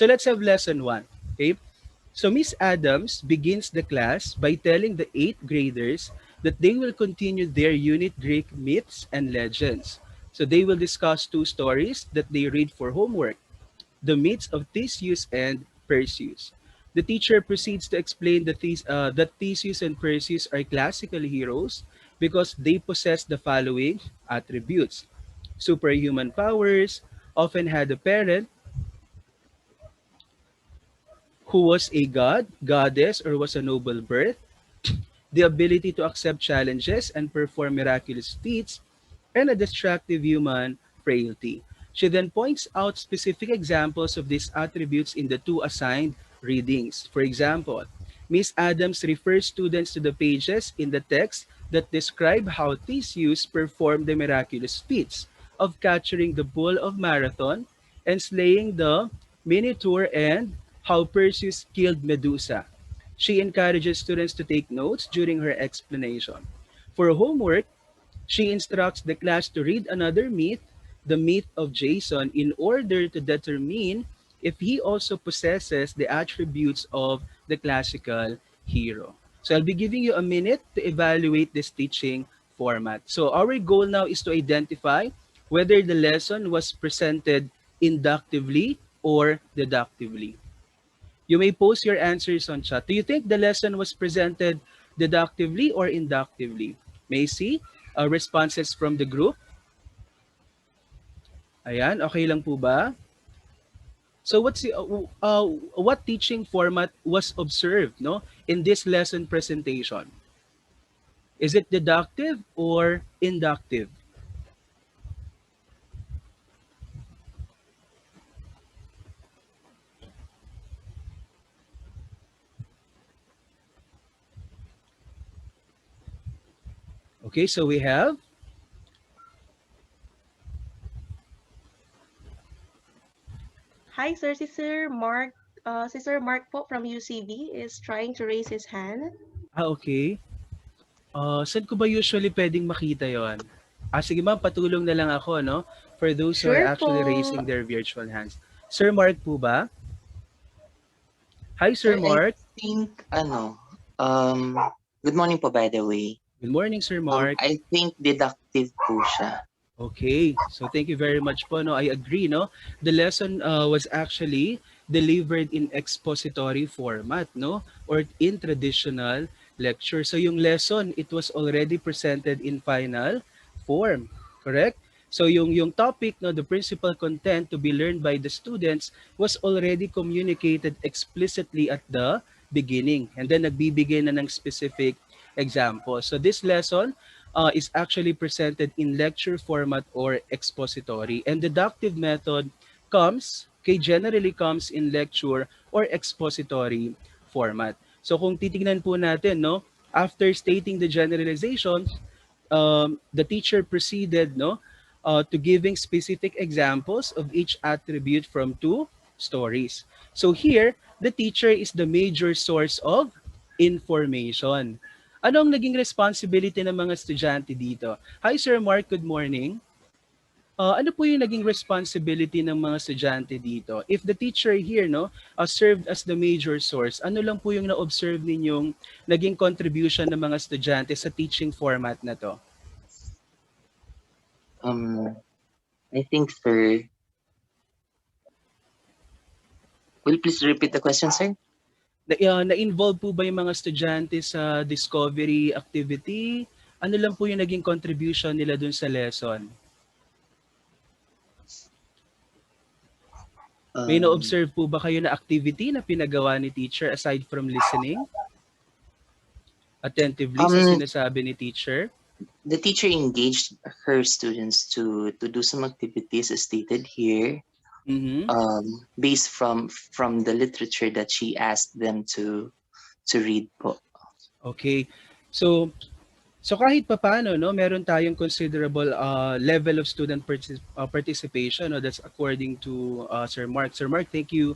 So let's have lesson 1. Okay. So Miss Adams begins the class by telling the 8th graders that they will continue their unit Greek myths and legends. So they will discuss 2 stories that they read for homework, the myths of Theseus and Perseus. The teacher proceeds to explain that Theseus and Perseus are classical heroes because they possess the following attributes: superhuman powers, often had a parent who was a god, goddess, or was a noble birth, the ability to accept challenges and perform miraculous feats, and a destructive human frailty. She then points out specific examples of these attributes in the 2 assigned readings. For example, Miss Adams refers students to the pages in the text that describe how Theseus performed the miraculous feats of capturing the bull of Marathon and slaying the Minotaur, and how Perseus killed Medusa. She encourages students to take notes during her explanation. For homework, she instructs the class to read another myth, the myth of Jason, in order to determine if he also possesses the attributes of the classical hero. So I'll be giving you a minute to evaluate this teaching format. So our goal now is to identify whether the lesson was presented inductively or deductively. You may post your answers on chat. Do you think the lesson was presented deductively or inductively? May I see responses from the group? Ayan, okay lang po ba? So what teaching format was observed, no, in this lesson presentation? Is it deductive or inductive? Okay, so we have Hi, sir. Si Sir Mark po from UCB is trying to raise his hand. okay. Saan ko ba usually pwedeng makita 'yon? Sige ma'am, patulong na lang ako, no, for those who are Sure actually po. raising their virtual hands. Sir Mark po ba? Hi, Sir Sir, I Mark. think good morning po by the way. Good morning, Sir Mark. I think deductive po siya. Okay, so thank you very much po. No, I agree. No, the lesson was actually delivered in expository format, no, or in traditional lecture. So yung lesson, it was already presented in final form, correct? So yung topic, no, the principal content to be learned by the students was already communicated explicitly at the beginning, and then nagbibigay na ng specific example. So this lesson is actually presented in lecture format or expository. And deductive method generally comes in lecture or expository format. So kung titingnan po natin, no, after stating the generalization, the teacher proceeded, no, to giving specific examples of each attribute from 2 stories. So here, the teacher is the major source of information. Ano ang naging responsibility ng mga estudyante dito? Hi Sir Mark, good morning. Ano po yung naging responsibility ng mga estudyante dito? If the teacher here, no, served as the major source, ano lang po yung na-observe ninyong naging contribution ng mga estudyante sa teaching format na to? I think, sir, will you please repeat the question, sir? Na-involve po ba yung mga estudyante sa discovery activity? Ano lang po yung naging contribution nila dun sa lesson? May na-observe po ba kayo na activity na pinagawa ni teacher aside from listening? Attentively sa sinasabi ni teacher? The teacher engaged her students to do some activities as stated here. Based from the literature that she asked them to read po. Okay. So kahit papaano, no, meron tayong considerable level of student participation, no, that's according to Sir Mark. Sir Mark, thank you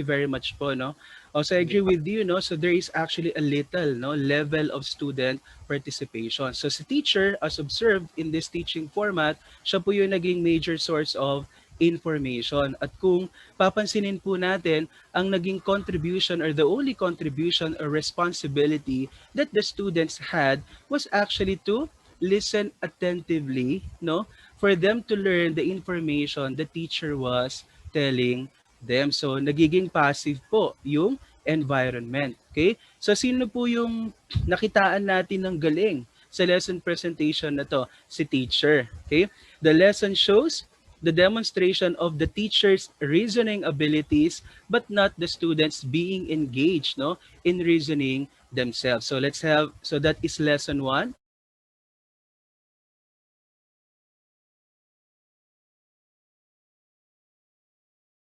very much po, no. So I agree with you, no. So there is actually a little, no, level of student participation. So si teacher, as observed in this teaching format, siya po yung naging major source of information. At kung papansinin po natin, ang naging contribution or the only contribution or responsibility that the students had was actually to listen attentively, no? For them to learn the information the teacher was telling them. So, nagiging passive po yung environment. Okay? So, sino po yung nakitaan natin ng galing sa lesson presentation na to? Si teacher. Okay? The lesson shows the demonstration of the teacher's reasoning abilities but not the students being engaged, no, in reasoning themselves. So let's have, so that is lesson 1.